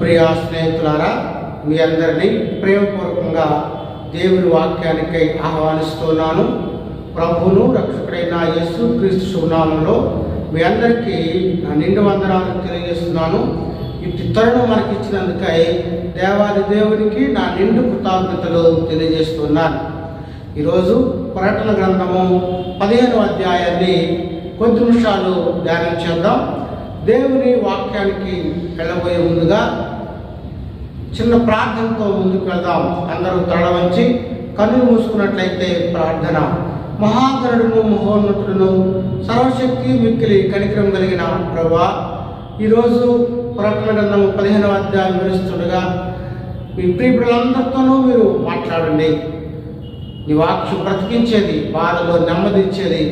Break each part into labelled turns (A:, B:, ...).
A: ప్రియా స్నేహితులారా, మీ అందరినీ ప్రేమపూర్వకంగా దేవుని వాక్యానికై ఆహ్వానిస్తున్నాను. ప్రభువును రక్షకుడైన యేసుక్రీస్తు శుభనామంలో మీ అందరికీ నా నిండు వందనాలు తెలియజేస్తున్నాను. ఇటు తరుణం మనకి ఇచ్చినందుకై దేవాది దేవునికి నా నిండు కృతజ్ఞతలు తెలియజేస్తున్నాను. ఈరోజు ప్రకటన గ్రంథము 15వ అధ్యాయాన్ని కొద్ది నిమిషాలు ధ్యానం చేద్దాం. దేవుని వాక్యానికి వెళ్ళబోయే ముందుగా చిన్న ప్రార్థనతో ముందుకు వెళ్దాం. అందరూ తల వంచి కన్నులు మూసుకున్నట్లయితే ప్రార్థన. మహాగణుడును మహోన్నతుడును సర్వశక్తి మిక్కిలి కనికరం కలిగిన ప్రభువా, ఈరోజు ప్రకటన గ్రంథము 15వ అధ్యాయం వివరిస్తుండగా మీ ప్రియకులందరితోనూ మీరు మాట్లాడండి. నీ వాక్యం బ్రతికించేది, బాధలో నెమ్మదించేది.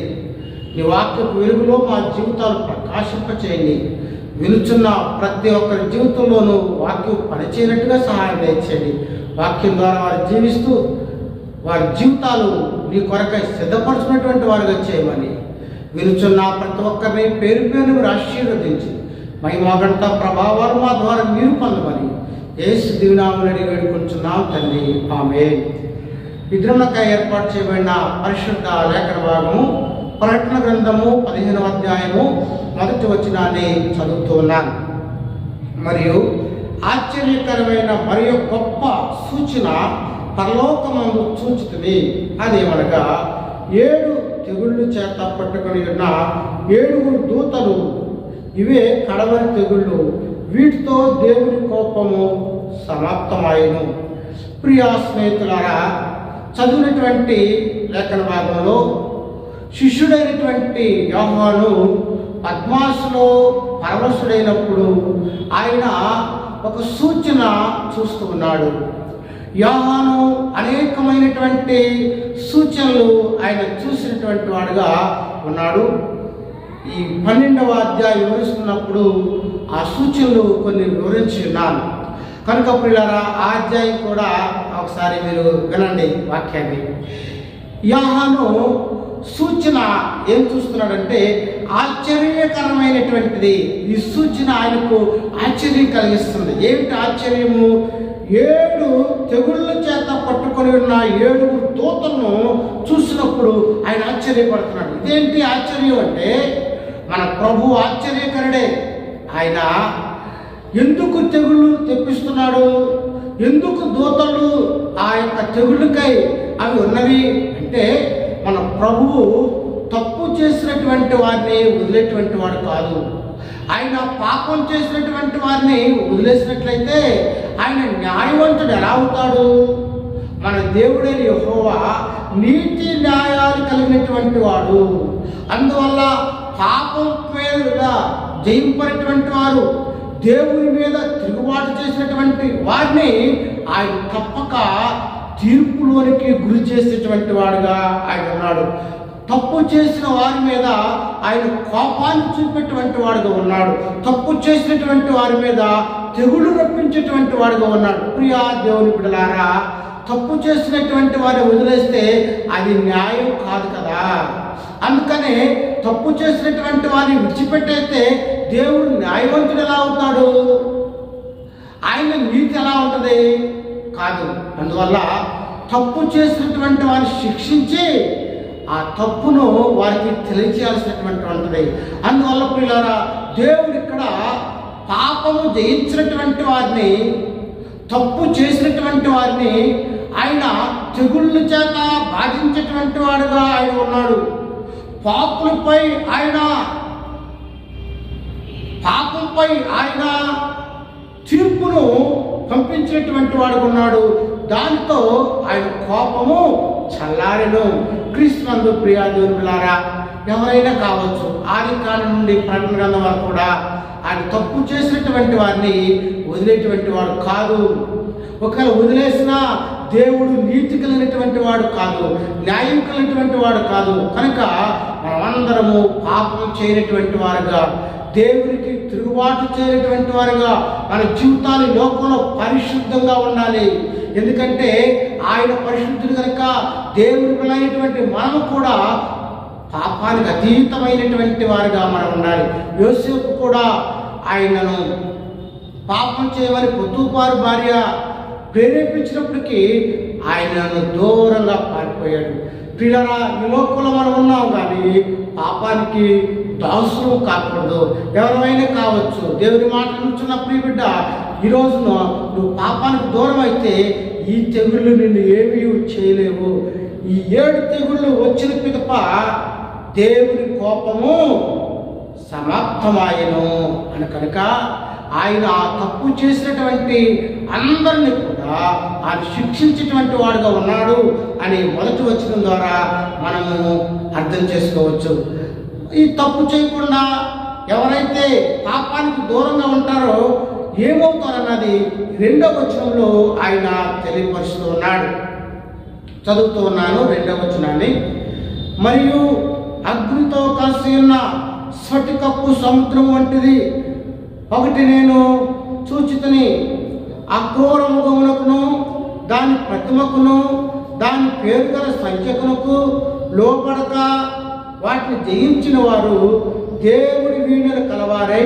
A: నీ వాక్యపు వెలుగులో మా జీవితాలు ప్రకాశింపచేయండి. వినుచున్న ప్రతి ఒక్కరి జీవితంలోనూ వాక్యం పనిచేయనట్టుగా సహాయం చేయండి. వాక్యం ద్వారా వారు జీవిస్తూ వారి జీవితాలు నీ కొరకై సిద్ధపరుచుకున్నటువంటి వారుగా చేయమని వినుచున్న ప్రతి ఒక్కరిని పేరు పేరు మీరు ఆశీర్వదించి మహిమగంట ప్రభావాలు మా ద్వారా మీరు పొందమని యేసు దివ్యనామములో వేడుకుంటున్నాం తండ్రి, ఆమేన్. విగ్రహంగా ఏర్పాటు చేయబడిన పరిశుద్ధ లేఖన భాగము ప్రకటన గ్రంథము 15వ అధ్యాయము 1వ వచనాన్ని చదువుతూ ఉన్నాను. మరియు ఆశ్చర్యకరమైన మరియు గొప్ప సూచన పరలోకమందు చూచితిని. అదేమనగా 7 తెగుళ్ళు చేత పట్టుకొని ఉన్న 7 దూతలు. ఇవే కడవరి తెగుళ్ళు. వీటితో దేవుని కోపము సమాప్తమాయను. ప్రియా స్నేహితులారా, చదివినటువంటి లేఖన భాగంలో శిష్యుడైనటువంటి యోహాను పద్మాసులో పరవశుడైనప్పుడు ఆయన ఒక సూచన చూస్తూ ఉన్నాడు. యోహాను అనేకమైనటువంటి సూచనలు ఆయన చూసినటువంటి వాడుగా ఉన్నాడు. ఈ 12వ అధ్యాయం వివరిస్తున్నప్పుడు ఆ సూచనలు కొన్ని వివరించి ఉన్నాను. కనుక ప్రియులారా, ఆ అధ్యాయం కూడా ఒకసారి మీరు వినండి వాక్యాన్ని. యోహాను సూచన ఏం చూస్తున్నాడంటే ఆశ్చర్యకరమైనటువంటిది. ఈ సూచన ఆయనకు ఆశ్చర్యం కలిగిస్తుంది. ఏమిటి ఆశ్చర్యము? 7 తెగుళ్ళ చేత పట్టుకొని ఉన్న 7 దూతలను చూసినప్పుడు ఆయన ఆశ్చర్యపడుతున్నాడు. ఇదేంటి ఆశ్చర్యం అంటే, మన ప్రభు ఆశ్చర్యకరుడే. ఆయన ఎందుకు తెగుళ్ళు తెప్పిస్తున్నాడు? ఎందుకు దూతలు ఆ యొక్క తెగుళ్ళకై అవి ఉన్నవి అంటే, మన ప్రభువు తప్పు చేసినటువంటి వారిని వదిలేటువంటి వాడు కాదు. ఆయన పాపం చేసినటువంటి వారిని వదిలేసినట్లయితే ఆయన న్యాయవంతుడు ఎలా అవుతాడు? మన దేవుడైన యెహోవా నీతి న్యాయాలు కలిగినటువంటి వాడు. అందువల్ల పాపం మీద జయింపనటువంటి వారు, దేవుని మీద తిరుగుబాటు చేసినటువంటి వారిని ఆయన తప్పక తీర్పులోనికి గురి చేసేటువంటి వాడుగా ఆయన ఉన్నాడు. తప్పు చేసిన వారి మీద ఆయన కోపాన్ని చూపేటువంటి వాడుగా ఉన్నాడు. తప్పు చేసినటువంటి వారి మీద తెగులు రప్పించేటువంటి వాడుగా ఉన్నాడు. ప్రియా దేవుని బిడ్డలారా, తప్పు చేసినటువంటి వారిని వదిలేస్తే అది న్యాయం కాదు కదా. అందుకనే తప్పు చేసినటువంటి వారిని విడిచిపెట్టేస్తే దేవుడు న్యాయవంతుడు ఎలా అవుతాడు? ఆయన నీతి ఎలా ఉంటుంది? కాదు. అందువల్ల తప్పు చేసినటువంటి వారిని శిక్షించి ఆ తప్పును వారికి తెలియచేయాల్సినటువంటి ఉంటుంది. అందువల్ల ప్రియులారా, దేవుడు ఇక్కడ పాపము జయించినటువంటి వారిని, తప్పు చేసినటువంటి వారిని ఆయన తెగుళ్ళ చేత బాధించేటువంటి వాడుగా ఆయన ఉన్నాడు. పాపంపై ఆయన తీర్పును పంపించినటువంటి వాడు ఉన్నాడు. దాంతో ఆయన కోపము చల్లారెను. క్రీస్తునందు ప్రియా దేవులారా, ఎవరైనా కావచ్చు, ఆది కాలం నుండి ప్రకటన గ్రంథం వరకు కూడా ఆయన తప్పు చేసినటువంటి వారిని వదిలేటువంటి వాడు కాదు. ఒకవేళ వదిలేసినా దేవుడు నీతి కలిగినటువంటి వాడు కాదు, న్యాయం కలిగినటువంటి వాడు కాదు. కనుక మనమందరము పాపం చేయనటువంటి వారుగా, దేవునికి తిరుగుబాటు చేయనటువంటి వారుగా మన జీవితాలు లోకంలో పరిశుద్ధంగా ఉండాలి. ఎందుకంటే ఆయన పరిశుద్ధుడు కనుక దేవుని పిల్లైనటువంటి మనము కూడా పాపానికి అతీతమైనటువంటి వారుగా మనం ఉండాలి. యోసేపు కూడా ఆయనను పాపం చేయమని పొత్తుపారు భార్య ప్రేరేపించినప్పటికీ ఆయనను దూరంగా పారిపోయాడు. పిల్లరా, ఈ లోకంలో మనం ఉన్నాం కానీ పాపానికి దాసులు కాకూడదు. ఎవరైనా కావచ్చు. దేవుని మాట నుంచున్న ప్రియ బిడ్డ, ఈ రోజున నువ్వు పాపానికి దూరం అయితే ఈ తెగుళ్ళు నిన్ను ఏమీ చేయలేవు. ఈ 7 తెగుళ్ళు వచ్చిన పిదప దేవుని కోపము సమాప్తమాయను అని కనుక ఆయన తప్పు చేసినటువంటి అందరినీ కూడా ఆయన శిక్షించేటువంటి వాడుగా ఉన్నాడు అని మొదటి వచనం ద్వారా మనము అర్థం చేసుకోవచ్చు. ఈ తప్పు చేయకుండా ఎవరైతే పాపానికి దూరంగా ఉంటారో ఏమవుతారన్నది 2వ వచనంలో ఆయన తెలియపరుస్తూ ఉన్నాడు. చదువుతూ ఉన్నాను 2వ వచనాన్ని. మరియు అగ్నితో కలిసి ఉన్న స్ఫటికపు సముద్రం వంటిది ఒకటి నేను చూచితిని. ఆ క్రూర మృగమునకును దాని ప్రతిమకును దాని పేరు గల సంఖ్యకునకు లోపడక వాటిని జయించిన వారు దేవుడి వీణలు కలవారై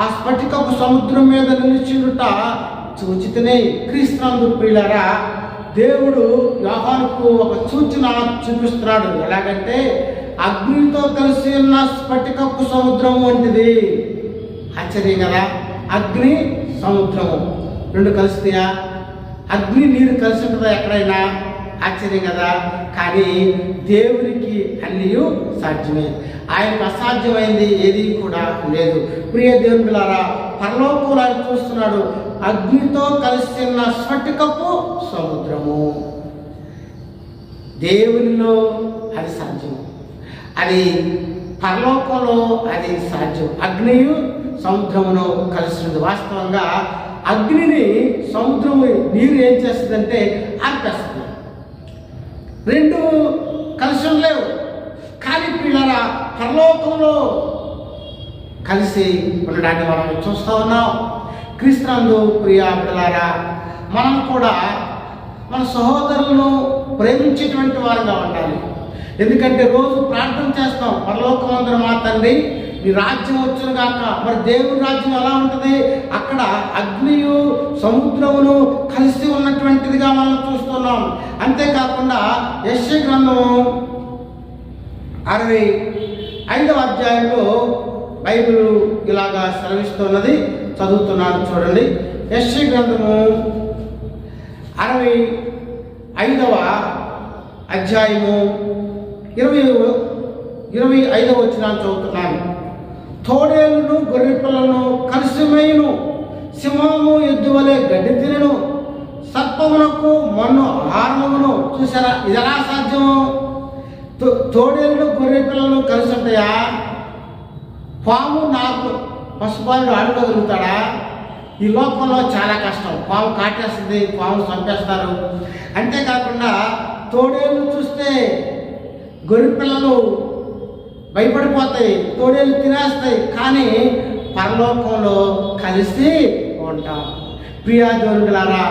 A: ఆ స్ఫటికపు సముద్రం మీద నిలిచినుట చూచితిని. క్రీస్తునందు ప్రియులారా, దేవుడు యోహానుకు ఒక సూచన చూపిస్తున్నాడు. ఎలాగంటే అగ్నితో కలిసి ఉన్న స్ఫటికపు సముద్రం వంటిది. ఆశ్చర్యం కదా! అగ్ని సముద్రము 2 కలుస్తాయా? అగ్ని నీరు కలిసి ఉంటుందా ఎక్కడైనా? ఆశ్చర్యం కదా! కానీ దేవునికి అన్నీ సాధ్యమే. ఆయనకు అసాధ్యమైంది ఏది కూడా లేదు. ప్రియ దేవులారా, పరలోకంలో ఆయన చూస్తున్నాడు అగ్నితో కలిసి ఉన్న స్ఫటికపు సముద్రము. దేవునిలో అది సాధ్యం, అది పరలోకంలో అది సాధ్యం. అగ్నియు సముద్రమును కలిసినది. వాస్తవంగా అగ్నిని సముద్రము నీరు ఏం చేస్తుందంటే ఆర్పేస్తుంది. 2 కలిసి లేవు. కానీ పిల్లరా, పరలోకంలో కలిసి ఉండడాన్ని మనం చూస్తూ ఉన్నాం. క్రీస్తునందు ప్రియ బిడ్డలారా, మనం కూడా మన సహోదరులను ప్రేమించేటువంటి వారుగా ఉండాలి. ఎందుకంటే రోజు ప్రార్థన చేస్తాం, పరలోకమందున మా తండ్రి నీ రాజ్యం వచ్చును గాక. మరి దేవుని రాజ్యం ఎలా ఉంటుంది? అక్కడ అగ్నియు సముద్రమును కలిసి ఉన్నటువంటిదిగా మనం చూస్తున్నాం. అంతేకాకుండా యెషయా గ్రంథం 65వ అధ్యాయంలో బైబిల్ ఇలాగా సెలవిస్తున్నది. చదువుతున్నాను చూడండి. యెషయా గ్రంథము 65వ అధ్యాయము 25వ వచనాన్ని చదువుతున్నాను. తోడేలును గొర్రె పిల్లలను కలిసిమేయును, సింహము ఎద్దు వలె గడ్డి తినను, సర్పమునకు మన్ను ఆహారమును. చూసారా, ఇది ఎలా సాధ్యము? తోడేళ్ళు గొర్రె పిల్లలు కలిసి ఉంటాయా? పాము నాకు పసుపాలు ఆడుకోగలుగుతాడా? ఈ లోకంలో చాలా కష్టం. పాము కాటేస్తుంది, పాము చంపేస్తారు. అంతేకాకుండా తోడేళ్ళు చూస్తే గొర్రె పిల్లలు భయపడిపోతాయి, తోడేళ్ళు తినేస్తాయి. కానీ పరలోకంలో కలిసి ఉంటాం. ప్రియా దేవులారా,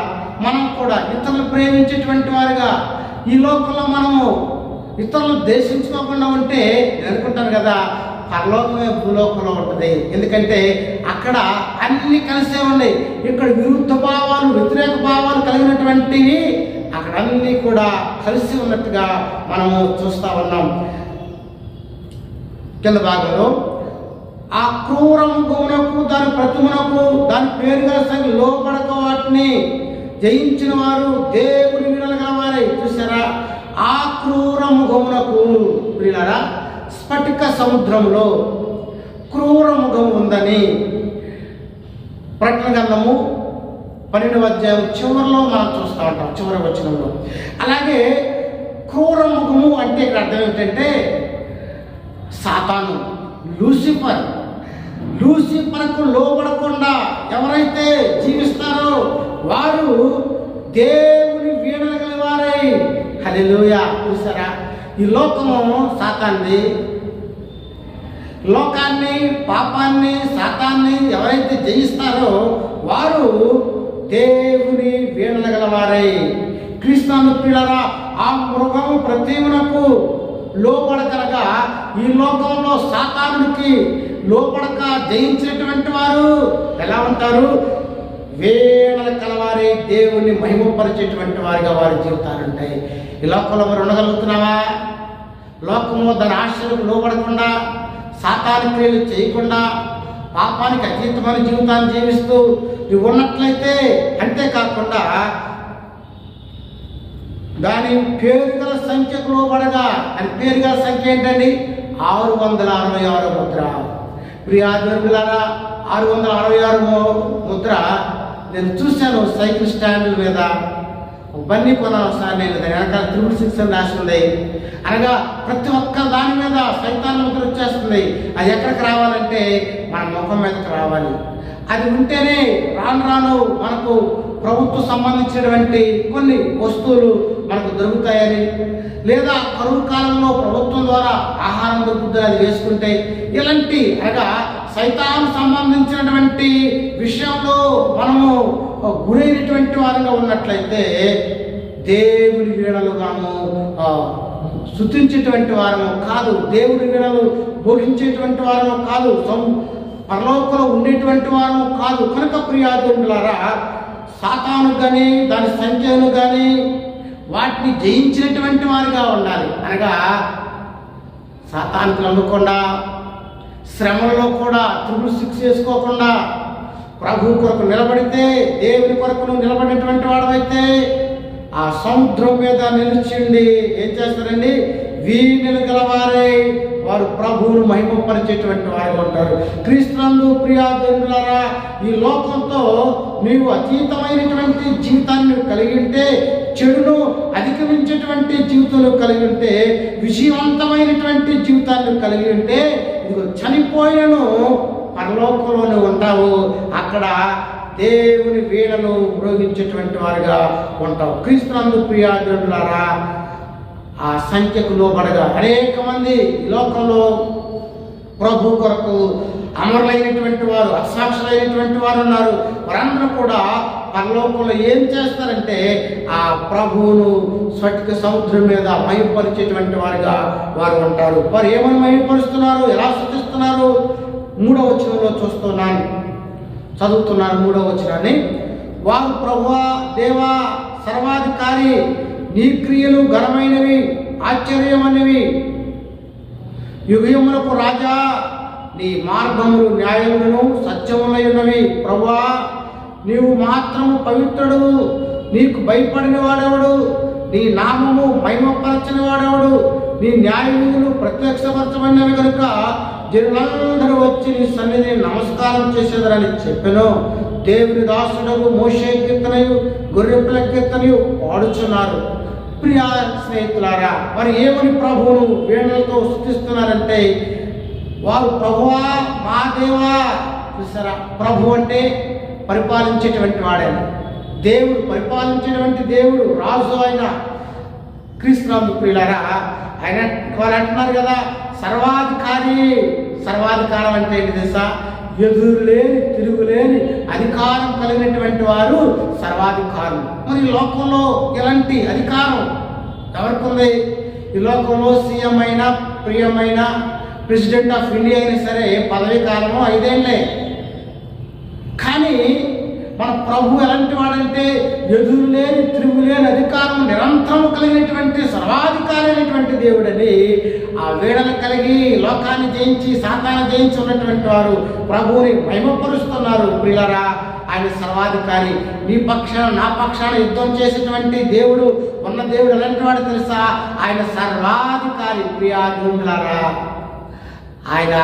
A: మనం కూడా ఇతరులు ప్రేమించేటువంటి వారుగా ఈ లోకంలో మనము ఇతరులు దేశించుకోకుండా ఉంటే అనుకుంటాను కదా, పరలోకమే భూలోకంలో ఉంటుంది. ఎందుకంటే అక్కడ అన్ని కలిసే ఉన్నాయి. ఇక్కడ విరుద్ధ భావాలు, వ్యతిరేక భావాలు కలిగినటువంటివి అక్కడ అన్నీ కూడా కలిసి ఉన్నట్టుగా మనము చూస్తూ ఉన్నాం. కింద భాగంలో ఆ క్రూర మృగమునకు దాని ప్రతిమనకు దాని పేరు గల సంఖ్య లోపడక వాటిని జయించిన వారు దేవుని వినగల వారై. చూసారా, ఆ క్రూర మృగమునకు ప్రియులారా, స్ఫటిక సముద్రంలో క్రూర మృగం ఉందని ప్రకటన గ్రంథము 12వ అధ్యాయం చివరిలో మనం చూస్తూ ఉంటాం, చివరి వచనంలో. అలాగే క్రూర మృగము అంటే ఇక్కడ అర్థం ఏంటంటే సాతాను, లూసిఫర్కు లోబడకుండా ఎవరైతే జీవిస్తారో వారు దేవుని వీణగల వారై. హల్లెలూయా. చూసారా, ఈ లోకము సాతాన్ని, లోకాన్ని, పాపాన్ని, సాతాన్ని ఎవరైతే జయిస్తారో వారు దేవుని వీణగల వారై. క్రీస్తునందు ప్రియులారా, ఆ మృగము ప్రతిమనకు లోబడకనగా ఈ లోకంలో సాతానుడికి లోబడక జయించినటువంటి వారు ఎలా ఉంటారు? వేళల కలవారి దేవుణ్ణి మహిమపరిచేటువంటి వారిగా వారి జీవితాలు ఉంటాయి. ఈ లోకంలో మరి ఉండగలుగుతున్నావా? లోకము దాని ఆశలకు లోబడకుండా, సాతాను క్రియలు చేయకుండా, పాపానికి అతీతమైన జీవితాన్ని జీవిస్తూ నువ్వు ఉన్నట్లయితే, అంతేకాకుండా దాని పేరుగల సంఖ్యకు లోబడగా, దాని పేరుగల సంఖ్య ఏంటండి? 666 ముద్ర. ప్రియాదులారా, 666 ముద్ర నేను చూశాను సైకిల్ స్టాండ్ల మీద. బన్నీ కొనాలి ఒకసారి, నేను దాని వెనకాల 666 అని రాసి ఉంది. అనగా ప్రతి ఒక్క దాని మీద సైతాన్ ముద్ర వచ్చేస్తుంది. అది ఎక్కడికి రావాలంటే మన ముఖం మీదకి రావాలి. అది ఉంటేనే రాను రాను మనకు ప్రభుత్వం సంబంధించినటువంటి కొన్ని వస్తువులు మనకు దొరుకుతాయని, లేదా కరువు కాలంలో ప్రభుత్వం ద్వారా ఆహారం దొరుకుతుంది అది వేసుకుంటే, ఇలాంటి అనగా సైతాన్ సంబంధించినటువంటి విషయంలో మనము గురైనటువంటి వారిగా ఉన్నట్లయితే దేవుని వీణలుగాను స్తుతించేటువంటి వారము కాదు, దేవుని వీణలు బోధించేటువంటి వారము కాదు, పరలోకంలో ఉండేటువంటి వారము కాదు. కనుక ప్రియాదులారా, సాతాను కానీ దాని సంఖ్యను కానీ వాటిని జయించినటువంటి వారిగా ఉండాలి. అనగా సాతానికి నమ్మకుండా, శ్రమలలో కూడా 666 చేసుకోకుండా, ప్రభు కొరకు నిలబడితే, దేవుని కొరకు నువ్వు నిలబడినటువంటి వాడవైతే ఆ సముద్రం మీద నిలిచిండి ఏం చేస్తారండి? వీణులు గలవారై వారు ప్రభువును మహిమపరిచేటువంటి వారు ఉంటారు. క్రీస్తునందు ప్రియాదులారా, ఈ లోకంతో నీవు అతీతమైనటువంటి జీవితాన్ని కలిగి ఉంటే, చెడును అధిగమించేటువంటి జీవితం కలిగి ఉంటే, విజయవంతమైనటువంటి జీవితాన్ని కలిగి ఉంటే, ఇదిగో చనిపోయినను పరలోకంలోనే ఉంటావు. అక్కడ దేవుని వీణలు మ్రోగించేటువంటి వారుగా ఉంటావు. క్రీస్తునందు ప్రియాదులారా, ఆ సంఖ్యకు లోబడగా అనేక మంది ఈ లోకంలో ప్రభు కొరకు అమరులైనటువంటి వారు, అసాక్షులైనటువంటి వారు ఉన్నారు. వారందరూ కూడా పరలోకంలో ఏం చేస్తారంటే ఆ ప్రభువును స్ఫటిక సముద్రం మీద మహిమపరిచేటువంటి వారుగా వారు ఉంటారు. వారు ఏమని మహిమపరుస్తున్నారు? ఎలా స్తుతిస్తున్నారు? 3వ వచనంలో చూస్తున్నాను, చదువుతున్నాను 3వ వచనాన్ని. వారు ప్రభువా, దేవా, సర్వాధికారి, నీ క్రియలు ఘనమైనవి, ఆశ్చర్యమైనవి. యుగములకు రాజా, నీ మార్గములు న్యాయములను సత్యములై ఉన్నవి. ప్రభువా, నీవు మాత్రము పవిత్రుడు, నీకు భయపడిన వాడెవడు? నీ నామము మహిమపరచని వాడెవడు? నీ న్యాయ విధులు ప్రత్యక్షపరచబడినవి కనుక జనులందరూ వచ్చి నీ సన్నిధిని నమస్కారం చేసేదరని చెప్పెను. దేవుని దాసుడకు మోషే కీర్తనయు గొర్రెపిల్ల కీర్తనయు పాడుచున్నారు. ప్రియ స్నేహితులారా, మరి ఏమని ప్రభువును వీణలతో స్తుతిస్తున్నారంటే, వారు ప్రభువా, మా దేవా. చూసారా, ప్రభు అంటే పరిపాలించేటువంటి వాడే, దేవుడు, పరిపాలించేటువంటి దేవుడు, రాజు ఆయన. క్రీస్తునందు ప్రియులారా, ఆయన వారు అంటున్నారు కదా, సర్వాధికారి. సర్వాధికారం అంటే ఏంటి తెలుసా? ఎదురులేని తిరుగులేని అధికారం కలిగినటువంటి వారు సర్వాధికారులు. మరి ఈ లోకంలో ఎలాంటి అధికారం ఎవరికి ఉంది? ఈ లోకంలో సీఎం అయినా, ప్రియమైన ప్రెసిడెంట్ ఆఫ్ ఇండియా అయినా సరే పదవీ కాలము 5 ఏళ్ళే. కానీ మన ప్రభు ఎలాంటి వాడంటే ఎదురులేని తిరుగులేని అధికారం నిరంతరం కలిగినటువంటి సర్వాధికారి అయినటువంటి దేవుడని, ఆ వీడలు కలిగి లోకాన్ని జయించి సాతాన్ని జయించి ఉన్నటువంటి వారు ప్రభువుని మహిమపరుస్తున్నారు. ప్రియులారా, ఆయన సర్వాధికారి. నీ పక్షాన నా పక్షాన యుద్ధం చేసేటువంటి దేవుడు ఉన్న దేవుడు ఎలాంటి వాడు తెలుసా? ఆయన సర్వాధికారి. ప్రియాదులారా, ఆయన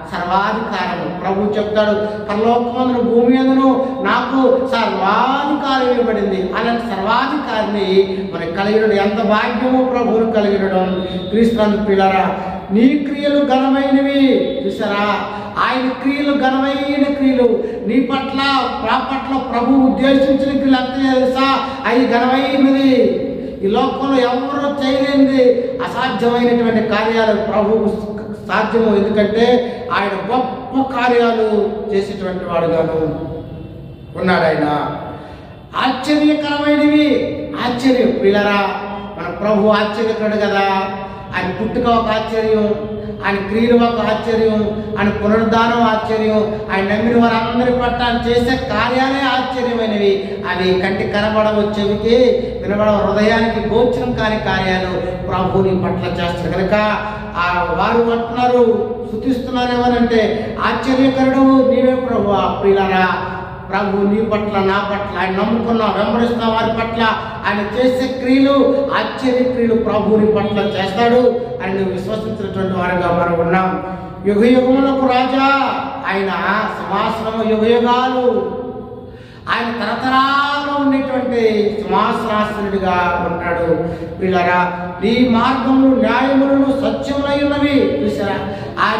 A: సర్వాధికారము. ప్రభు చెప్తాడు, పరలోకమందును భూమి అందును నాకు సర్వాధికారం ఇవ్వబడింది. అలాంటి సర్వాధికారిని మనకి కలిగినడు. ఎంత భాగ్యము ప్రభువును కలిగినడం. క్రీస్తునందు ప్రియులారా, నీ క్రియలు ఘనమైనవి. చూసారా, ఆయన క్రియలు ఘనమైన క్రియలు. నీ పట్ల నా పట్ల ప్రభు ఉద్దేశించిన క్రియలు అంతే తెలుసా? అవి ఘనమైనది. ఈ లోకంలో ఎవరో చేయలేనిది, అసాధ్యమైనటువంటి కార్యాలు ప్రభువు సాధ్యము. ఎందుకంటే ఆయన గొప్ప కార్యాలు చేసేటువంటి వాడుగాను ఉన్నాడు. ఆయన ఆశ్చర్యకరమైనవి. ఆశ్చర్యం. ప్రియులారా, మన ప్రభు ఆశ్చర్యకరుడు కదా. ఆయన పుట్టుక ఒక ఆశ్చర్యం, ఆయన క్రియలు ఒక ఆశ్చర్యం, ఆయన పునరుద్ధానం ఆశ్చర్యం, ఆయన నమ్మిన వారందరి పట్ల ఆయన చేసే కార్యాలే ఆశ్చర్యమైనవి. అవి కంటికి కనబడవు, చెవికి వినబడవు, హృదయానికి గోచరం కాని కార్యాలు ప్రభువుని పట్ల చేస్తారు కనుక వారు అంటున్నారు, స్తుతిస్తున్నారు ఏమనంటే, ఆశ్చర్యకరుడు నీవే ప్రభువా. ప్రియులారా, ప్రభు నీ పట్ల, నా పట్ల, ఆయన నమ్ముకున్న వెంబడిస్తున్న వారి పట్ల ఆయన చేసే క్రియలు ఆశ్చర్య క్రియలు ప్రభువుని పట్ల చేస్తాడు అని విశ్వసించినటువంటి వారుగా మనం ఉన్నాం. యుగ యుగములకు రాజా ఆయన, సింహాసనము యుగ యుగాలు, ఆయన తరతరాలు ఉండేటువంటి సింహాసనాసనుడిగా ఉంటాడు. పిల్లరా, నీ మార్గములు న్యాయములను సత్యములై ఉన్నవి. చూసారా,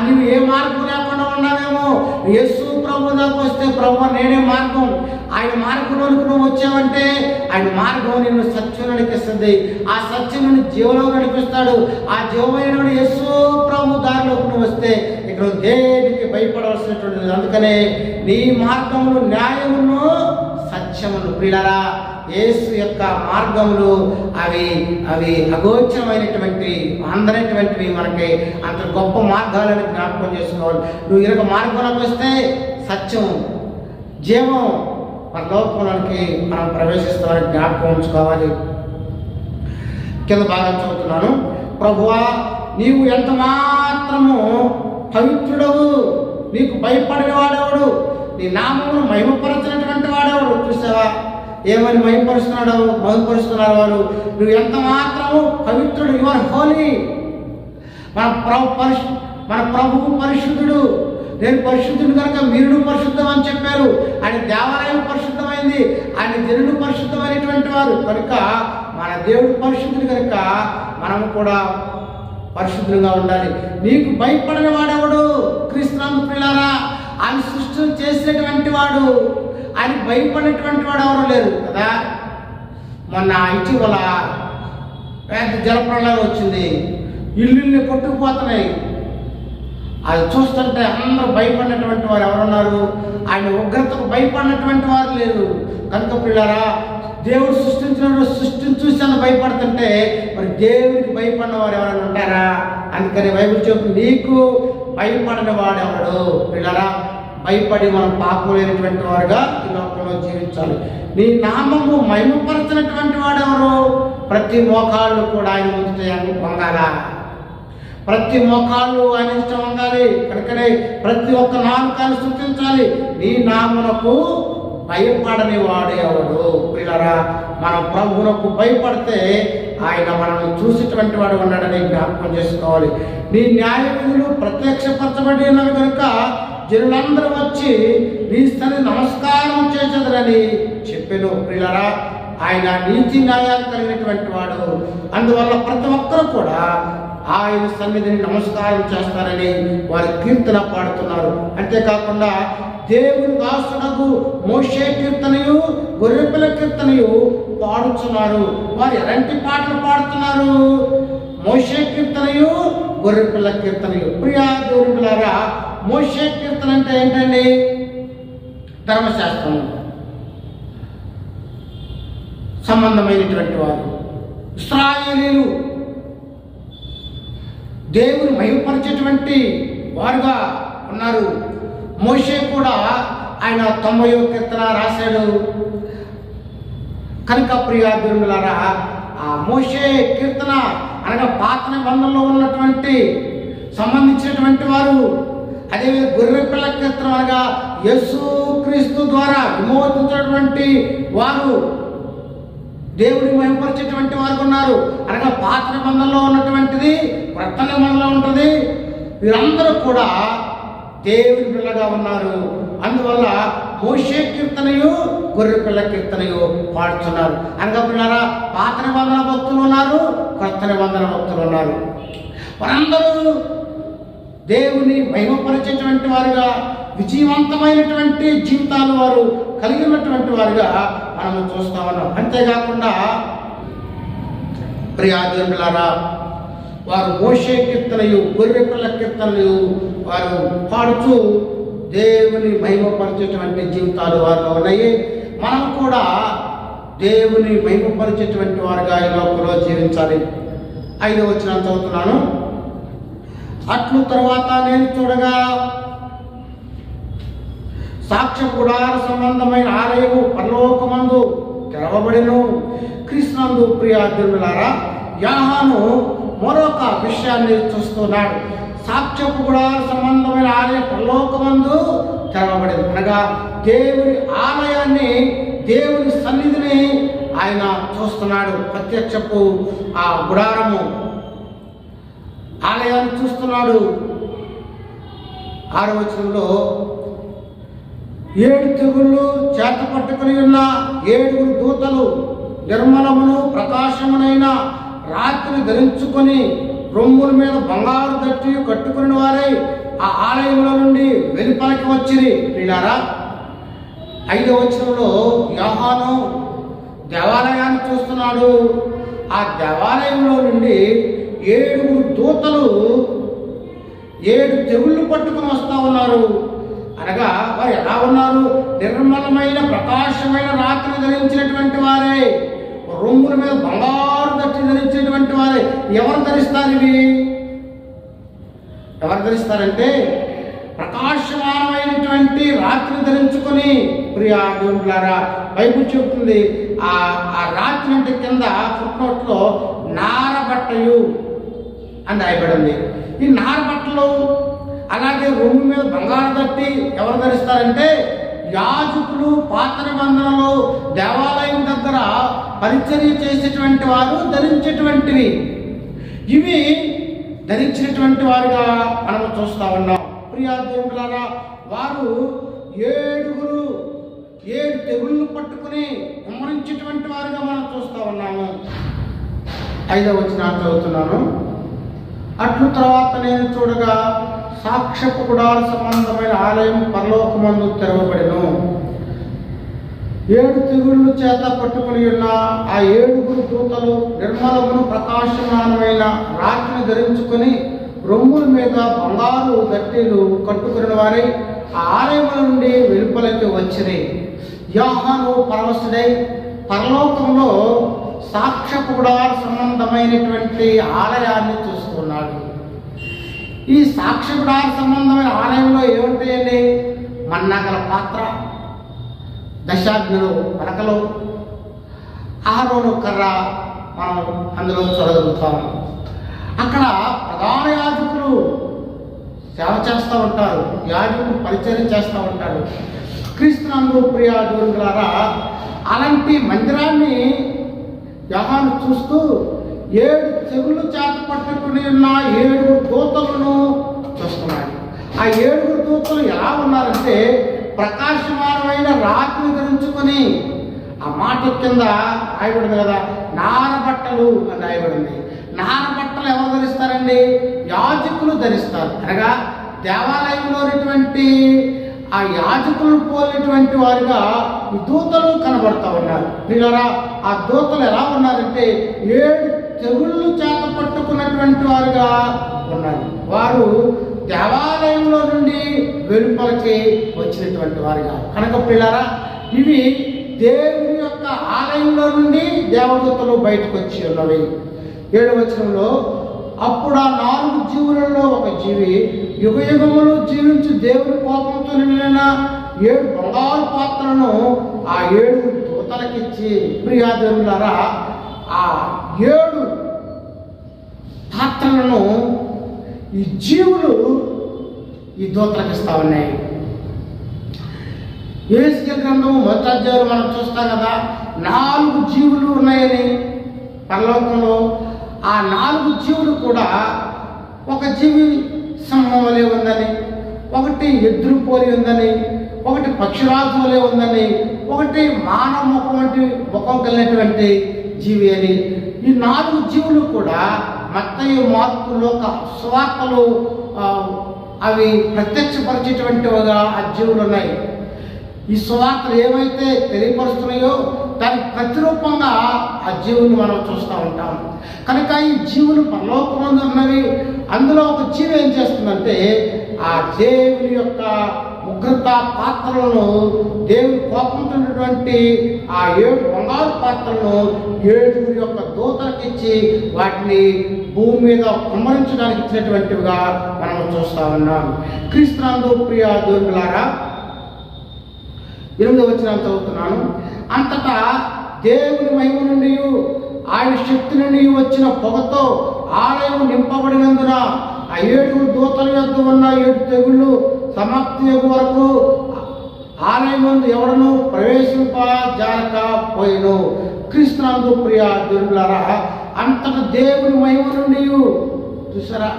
A: నువ్వు ఏ మార్గం లేకుండా ఉన్నావేమో, యేసు ప్రభు దాకా వస్తే ప్రభు నేనే మార్గం, ఆయన మార్గంలోనికి నువ్వు వచ్చావంటే ఆయన మార్గం నిన్ను సత్యం నడిపిస్తుంది, ఆ సత్యం నిన్ను జీవంలో నడిపిస్తాడు. ఆ జీవమైన యేసు ప్రభు దారిలోకి నువ్వు వస్తే ఇక్కడ దేనికి భయపడవలసినటువంటి. అందుకనే నీ మార్గములు న్యాయమును సత్యములు. ప్రియులారా, యేసు యొక్క మార్గములు అవి అవి అగోచరమైనటువంటి అందరైనటువంటివి, మనకి అంత గొప్ప మార్గాలను జ్ఞాపకం చేసుకోవాలి. నువ్వు ఇరగ మార్గంలోకి వస్తే సత్యం, జీవం, పరలోకంలోకి మనం ప్రవేశిస్తామని జ్ఞాపకం ఉంచుకోవాలి. కింద బాగా చదువుతున్నాను. ప్రభువా, నీవు ఎంత మాత్రము పవిత్రుడవు, నీకు భయపడిన వాడెవడు, నీ నామమును మహిమపరచినటువంటి వాడెవడు. చూసావా ఏమని మహిమపరుస్తున్నారు వారు. నువ్వు ఎంత మాత్రము పవిత్రుడు, యు ఆర్ హోలీ. మన ప్రభువు పరిశుద్ధుడు, నేను పరిశుద్ధుడు కనుక మీరు పరిశుద్ధం అని చెప్పారు. ఆయన దేవాలయం పరిశుద్ధమైంది, ఆయన జనులు పరిశుద్ధమైనటువంటి వారు కనుక మన దేవుడు పరిశుద్ధుడు కనుక మనము కూడా పరిశుద్ధంగా ఉండాలి. నీకు భయపడిన వాడెవడు? క్రీస్తునందు పిల్లారా, ఆయన సృష్టి చేసినటువంటి వాడు, ఆయన భయపడినటువంటి వాడు ఎవరో లేరు కదా. మొన్న ఇటీవల పెద్ద జలప్రళయం వచ్చింది, ఇల్లు కొట్టుకుపోతున్నాయి. అది చూస్తుంటే అందరూ భయపడినటువంటి వారు ఎవరున్నారు? ఆయన ఉగ్రతకు భయపడినటువంటి వారు లేరు. కనుక పిల్లారా, దేవుడు సృష్టిని చూసి అంత భయపడుతుంటే మరి దేవుడికి భయపడిన వారు ఎవరైనా ఉంటారా? అందుకని బైబిల్ చెప్పు, నీకు భయపడిన వాడెవడు? పిల్లరా, భయపడి మనం పాపం లేనటువంటి వారుగా ఈ లోకంలో జీవించాలి. నీ నామము మహిమపరచినటువంటి వాడెవరు? ప్రతి మోకాళ్ళు కూడా ఆయన ముందు వంగాల, ప్రతి మోకాళ్ళు ఆయన ఇష్టం వంగాలి. కనుకనే ప్రతి ఒక్క నామకాన్ని సృష్టించాలి. నీ నామమునకు భయపడని వాడు ఎవడు? పిల్లరా, మనం ప్రభువునకు భయపడితే ఆయన మనల్ని చూసేటువంటి వాడు ఉన్నాడని జ్ఞాపకం చేసుకోవాలి. నీ న్యాయ విధులు ప్రత్యక్షపరచబడి ఉన్నవి కనుక జనులందరూ వచ్చి నీ స్థాయి నమస్కారం చేసేదరని చెప్పాను. పిల్లరా, ఆయన నీతి న్యాయాలు కలిగినటువంటి వాడు. అందువల్ల ప్రతి ఒక్కరూ కూడా ఆయన సన్నిధిని నమస్కారం చేస్తారని వారి కీర్తన పాడుతున్నారు. అంతేకాకుండా దేవుని దాసునకు మోషే కీర్తనయు గొర్రెపిల్ల కీర్తనయు పాడుతున్నారు. వారు ఎలాంటి పాటలు పాడుతున్నారు? మోషే కీర్తనయు గొర్రెపిల్ల కీర్తనయు. ప్రియా దేవుని పిల్లారా, మోషే కీర్తన అంటే ఏంటండి? ధర్మశాస్త్రం సంబంధమైనటువంటి వారు, ఇశ్రాయేలీయులు దేవుని మహిమపరిచేటువంటి వారుగా ఉన్నారు. మోషే కూడా ఆయన 90వ కీర్తన రాశాడు. కనుక ప్రియా దేవులారా, ఆ మోషే కీర్తన అనగా పాత నిబంధనలో ఉన్నటువంటి సంబంధించినటువంటి వారు, అదే గొర్రెపిల్ల కీర్తన అనగా యేసుక్రీస్తు ద్వారా విమోచించినటువంటి వారు, దేవుని మహిమపరిచేటువంటి వారు ఉన్నారు. అనగా పాత నిబంధనలో ఉన్నటువంటిది క్రొత్త నిబంధనలో ఉంటుంది. వీరందరూ కూడా దేవుని పిల్లగా ఉన్నారు. అందువల్ల మోషే కీర్తనయు గొర్రెపిల్ల కీర్తనయు పాడుతున్నారు. అనగా పిల్లరా, పాత నిబంధన భక్తులు ఉన్నారు, క్రొత్త నిబంధన భక్తులు ఉన్నారు. వారందరూ దేవుని మహిమపరిచేటువంటి వారుగా, విజయవంతమైనటువంటి జీవితాలు వారు కలిగి ఉన్నటువంటి వారుగా మనము చూస్తా ఉన్నాం. అంతేకాకుండా ప్రియా దేవులారా, వారు మోషే కీర్తనయు గొర్రెపిల్ల కీర్తనలు వారు పాడుతూ దేవుని మహిమపరిచేటువంటి జీవితాలు వారిలో ఉన్నాయి. మనం కూడా దేవుని మహిమపరిచేటువంటి వారుగా ఈ లోకంలో జీవించాలి. 5వ వచనం చదువుతున్నాను. అట్లు తరువాత నేను చూడగా సాక్ష్య గుడార సంబంధమైన ఆలయము పరలోకమందు తెరవబడెను. క్రీస్తునందు ప్రియ దేవులారా, యోహాను మరొక విషయాన్ని చూస్తున్నాడు. సాక్ష్యపు గుడార సంబంధమైన ఆలయం పరలోకమందు తెరవబడింది. అనగా దేవుని ఆలయాన్ని, దేవుని సన్నిధిని ఆయన చూస్తున్నాడు. ప్రత్యక్షపు ఆ గుడారము ఆలయాన్ని చూస్తున్నాడు. 6వ వచనంలో 7 తెగుళ్ళు చేత పట్టుకుని ఉన్న 7 దూతలు నిర్మలమును ప్రకాశమునైన రాత్రి ధరించుకొని రొమ్ముల మీద బంగారు దట్టి కట్టుకుని వారై ఆ ఆలయంలో నుండి వెలుపలికి వచ్చిరి. వీళ్ళారా, 5వ వచనంలో యోహాను దేవాలయాన్ని చూస్తున్నాడు. ఆ దేవాలయంలో నుండి 7 దూతలు 7 తెగుళ్ళు పట్టుకుని వస్తూ ఉన్నారు. అనగా వారు ఎలా ఉన్నారు? నిర్మలమైన ప్రకాశమైన రాత్రి ధరించినటువంటి వారే, రొమ్ముల మీద బంగారు దట్టి ధరించినటువంటి వారే. ఎవరు ధరిస్తారు ఇవి? ఎవరు ధరిస్తారంటే ప్రకాశమానమైనటువంటి రాత్రి ధరించుకొని, ప్రియా దేవులారా, బైబిల్ చెబుతుంది ఆ రాత్రి అంటే కింద ఫుట్నోట్లో నారబట్టలు అని రాయబడింది. ఈ నారబట్టలు అలాగే రొమ్ము మీద బంగారు దట్టి ఎవరు ధరిస్తారంటే యాజకులు, పాత నిబంధనలు దేవాలయం దగ్గర పరిచర్య చేసేటువంటి వారు ధరించేటువంటివి. ఇవి ధరించినటువంటి వారుగా మనము చూస్తూ ఉన్నాం. ప్రియా దేవులారా, వారు 7 తెగుళ్ళు పట్టుకుని కుమ్మరించేటువంటి వారుగా మనం చూస్తూ ఉన్నాము. 5వ వచనం చదువుతున్నాను. అట్లు తర్వాత నేను చూడగా సాక్ష్యపు గుడార సంబంధమైన ఆలయం పరలోకమందు తెరవబడెను. 7 తెగుళ్ళు చేత పట్టుకుని ఉన్న ఆ 7 దూతలు నిర్మలమును ప్రకాశమానమైన రాత్రిని ధరించుకొని రొమ్ముల మీద బంగారు దట్టీలు కట్టుకుని వారి ఆ ఆలయముల నుండి వెలుపలికి వచ్చిరి. యోహాను పరవశుడై పరలోకంలో సాక్ష్యపు గుడార సంబంధమైనటువంటి ఆలయాన్ని చూస్తున్నాడు. ఈ సాక్ష్య గుడార సంబంధమైన ఆలయంలో ఏముంటాయండి? మన్నాగల పాత్ర, దశాగ్నులు పలకలు, ఆరోను కర్ర మనం అందులో చూడగలుగుతాం. అక్కడ ప్రధాన యాజకులు సేవ చేస్తూ ఉంటారు, యాజకులు పరిచయం చేస్తూ ఉంటారు. క్రీస్తునందు ప్రియ దేవులారా, అలాంటి మందిరాన్ని యోహాను చూస్తూ 7 తెగుళ్ళు చేత పట్టుకుని ఉన్న 7 దూతలను చూస్తున్నాడు. ఆ 7 దూతలు ఎలా ఉన్నారంటే ప్రకాశమానమైన రాత్రి ధరించుకొని, ఆ మాట కింద రాయబడింది కదా, నారబట్టలు అని రాయబడింది. నారబట్టలు ఎవరు ధరిస్తారండి? యాజకులు ధరిస్తారు. అనగా దేవాలయంలో ఉన్నటువంటి ఆ యాజకులను పోలినటువంటి వారుగా ఈ దూతలు కనబడతా ఉన్నారు. వీళ్ళరా, ఆ దూతలు ఎలా ఉన్నారంటే 7 తెగుళ్ళు చేత పట్టుకున్నటువంటి వారుగా ఉన్నారు. వారు దేవాలయంలో నుండి వెలుపలికి వచ్చినటువంటి వారుగా. కనుక పిల్లరా, ఇవి దేవుని యొక్క ఆలయంలో నుండి దేవదూతలు బయటకు వచ్చి ఉన్నవి. 7వ వచనంలో అప్పుడు ఆ 4 జీవులలో ఒక జీవి యుగయుగములు జీవించి దేవుని కోపంతో నిండిన 7 బంగారు పాత్రలను ఆ 7 దూతలకిచ్చి, ప్రియా దేవులారా, ఆ 7 పాత్రలను ఈ జీవులు ఈ దూతలకు ఇస్తా ఉన్నాయి. యేసుకేలు గ్రంథము 1వ అధ్యాయంలో మనం చూస్తాం కదా, 4 జీవులు ఉన్నాయని పరలోకంలో. ఆ 4 జీవులు కూడా, ఒక జీవి సింహం వలె ఉందని, ఒకటి ఎద్దురు పోలి ఉందని, ఒకటి పక్షిరాజు వలె ఉందని, ఒకటి మానవ ముఖం వంటి ముఖం కలిగినటువంటి జీవి అని. ఈ 4 జీవులు కూడా మత్తయి, మార్కు, లూకా సువార్తలు అవి ప్రత్యక్షపరిచేటువంటివిగా ఆ జీవులు ఉన్నాయి. ఈ సువార్తలు ఏవైతే తెలియపరుస్తున్నాయో దానికి ప్రతిరూపంగా ఆ జీవులు మనం చూస్తూ ఉంటాం. కనుక ఈ జీవులు పరలోకమందు ఉన్నవి. అందులో ఒక జీవి ఏం చేస్తుందంటే ఆ ఆ దేవుని యొక్క ఉగ్రత పాత్రలను, దేవుని కోపంతో ఉన్నటువంటి ఆ 7 బంగారు పాత్రలను 7 యొక్క దూతలకు ఇచ్చి వాటిని భూమి మీద కుమ్మరించడానికి ఇచ్చినటువంటివిగా మనం చూస్తా ఉన్నాం. క్రీస్తునందు ప్రియ దేవులారా, 8వ వచనం చదువుతున్నాను. అంతటా దేవుని మహిమ నుండి ఆయన శక్తి నుండి వచ్చిన పొగతో ఆలయం నింపబడినందున ఆ 7 దూతల యొద్ద ఉన్న 7 తెగుళ్ళు సమాప్తి వరకు ఆలయమందు ఎవడను ప్రవేశింపజాలకపోయెను. క్రీస్తునందు ప్రియ దేవులారా, అంతటా దేవుని మహిమ నుండి చూసారా,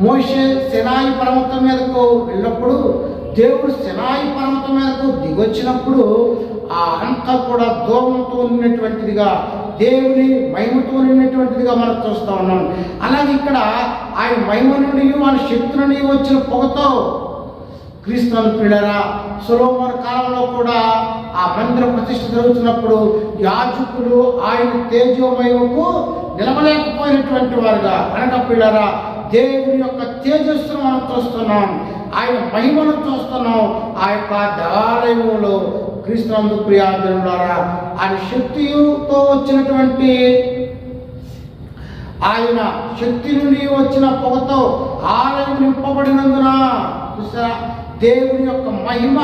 A: మోషే సినాయి పర్వతం మీదకు వెళ్ళినప్పుడు, దేవుడు సినాయి పర్వతం మీదకు దిగొచ్చినప్పుడు అంతా కూడా దూరంతో ఉన్నటువంటిదిగా, దేవుని మహిమతో ఉన్నటువంటిదిగా మనం చూస్తూ ఉన్నాం. అలాగే ఇక్కడ ఆయన మహిమ నుండి ఆయన శక్తి నుండి వచ్చిన పొగతో క్రీస్తునందు ప్రియులారా, సొలొమోను కాలంలో కూడా ఆ మందిర ప్రతిష్ఠ జరుగుతున్నప్పుడు యాజకులు ఆయన తేజోమయముకు నిలవలేకపోయినటువంటి వారుగా, అనగా ప్రియులారా, దేవుని యొక్క తేజస్సును మనం చూస్తున్నాం, ఆయన మహిమను చూస్తున్నాం. ఆ యొక్క దేవాలయంలో క్రీస్తునందు ప్రియ దేవులారా, ఆయన శక్తితో వచ్చినటువంటి, ఆయన శక్తి నుండి వచ్చిన పొగతో ఆలయం నింపబడినందున చూసారా, దేవుని యొక్క మహిమ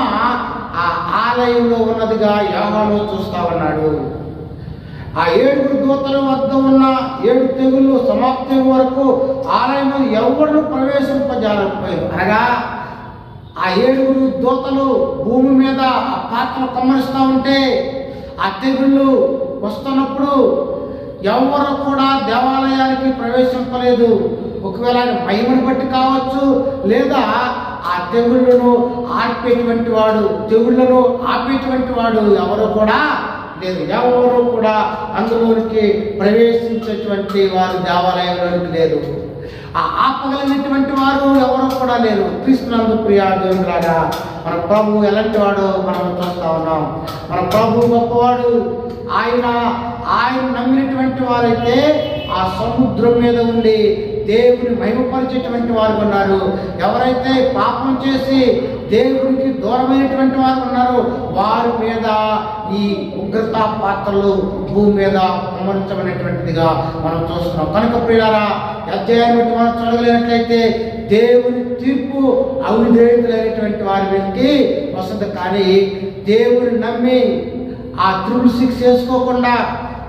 A: ఆ ఆలయంలో ఉన్నదిగా యోహాను చూస్తా ఉన్నాడు. ఆ 7 దూతల వద్ద ఉన్న 7 తెగుళ్ళు సమాప్తి వరకు ఆలయంలో ఎవరు ప్రవేశింపజాలకపోయారు. అనగా ఆ 7 దూతలు భూమి మీద ఆ పాత్రలు కమ్మరిస్తూ ఉంటే ఆ తెగుళ్ళు వస్తున్నప్పుడు ఎవరు కూడా దేవాలయానికి ప్రవేశింపలేదు. ఒకవేళ ఆయన మహిమను బట్టి కావచ్చు, లేదా ఆ తెగుళ్ళను ఆపేటువంటి వాడు, తెగుళ్ళను ఆపేటువంటి వాడు ఎవరు కూడా లేదు. ఎవరు కూడా అందులోనికి ప్రవేశించేటువంటి వారు దేవాలయంలోనికి లేరు. ఆ ఆపగలిగినటువంటి వారు ఎవరు కూడా లేరు. క్రీస్తునందు ప్రియ దేవులారా, మన ప్రభు ఎలాంటి వాడో మనం చూస్తా ఉన్నాం. మన ప్రభు గొప్పవాడు. ఆయన నమ్మినటువంటి వారైతే ఆ సముద్రం మీద ఉండి దేవుని మహిమపరిచేటువంటి వారు ఉన్నారు. ఎవరైతే పాపం చేసి దేవునికి దూరమైనటువంటి వారు ఉన్నారో వారి మీద ఈ ఉగ్రతా పాత్రలు భూమి మీద కుమ్మరించబడినటువంటిదిగా మనం చూస్తున్నాం. కనుక ప్రియులారా, అధ్యాయం బట్టి మనం చదవలేనట్లయితే దేవుని తీర్పు అవిధేయులైనటువంటి వారి వెంటకి వస్తుంది. కానీ దేవుని నమ్మి ఆ 666 చేసుకోకుండా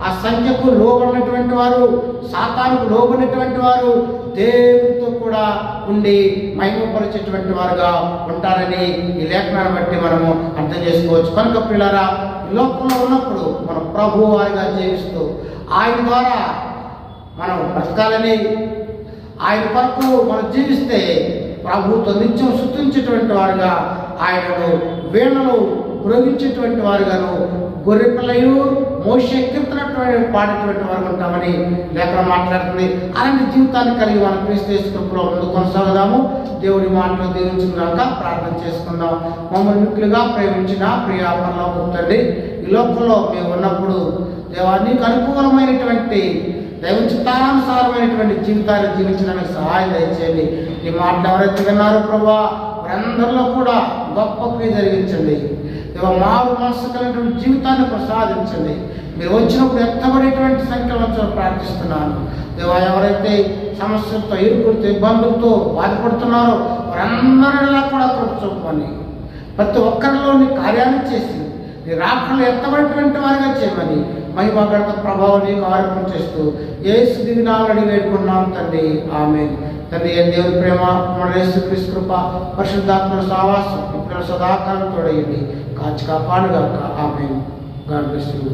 A: ఆ సంఖ్యకు లోబడినటువంటి వారు, సాతానుకు లోబడినటువంటి వారు దేవునితో కూడా ఉండి మహిమపరిచేటువంటి వారుగా ఉంటారని ఈ లేఖనాన్ని బట్టి మనము అర్థం చేసుకోవచ్చు. కనుక ప్రియులారా, ఈ లోకంలో ఉన్నప్పుడు మనం ప్రభు వారిగా జీవిస్తూ ఆయన ద్వారా మనం బ్రతకాలని, ఆయన కొరకు మనం జీవిస్తే ప్రభుతో నిత్యం స్తుతించేటువంటి వారుగా, ఆయనను వీణలు పురోగించేటువంటి వారుగాను, గొర్రెపిల్లయు మోషే కీర్తనటువంటి పాడేటువంటి వారు ఉంటామని లేఖనం మాట్లాడుతుంది. అలాంటి జీవితాన్ని కలిగి మనం క్రీస్తు యేసులో ముందు కొనసాగుదాము. దేవుడి మాటలు దీవించుగాక. ప్రార్థన చేసుకుందాం. మమ్మల్ని మిక్కులుగా ప్రేమించిన ప్రియ పరలోకపు తండ్రి, ఈ లోకంలో మేము ఉన్నప్పుడు దేవా, నీకు అనుకూలమైనటువంటి దైవ చిత్తానుసారమైనటువంటి జీవితాన్ని జీవించడానికి సహాయం దయచేయండి. ఈ మాటలు ఎవరైతే విన్నారో ప్రభా, వారందరిలో కూడా గొప్ప క్రియ జరిగించండి. దేవా, మారు మనసు కలిగినటువంటి జీవితాన్ని ప్రసాదించండి. మీరు వచ్చినప్పుడు ఎత్తబడేటువంటి సంఖ్యలో ప్రార్థిస్తున్నాను. దేవా, ఎవరైతే సమస్యలతో, ఇరుకులతో, ఇబ్బందులతో బాధపడుతున్నారో వారందరిలా కూడా కృప చూపమని, ప్రతి ఒక్కరిలో నీ కార్యాన్ని చేసి నీ రాకడలో ఎత్తబడినటువంటి వారిగా చేయమని మహిమగత ప్రభావం నీకు ఆరోపణ చేస్తూ యేసు దివినాలని వేడుకున్నాం తండ్రి. ఆమేన్. తండ్రి దేవుని ప్రేమ, మన యేసుక్రీస్తు కృప, పరిశుద్ధాత్మల సహవాసం ఇప్పుడు సదాకాలం తోడయ్యండి, కాచి కాపాడుగాక. ఆమేన్. God bless you.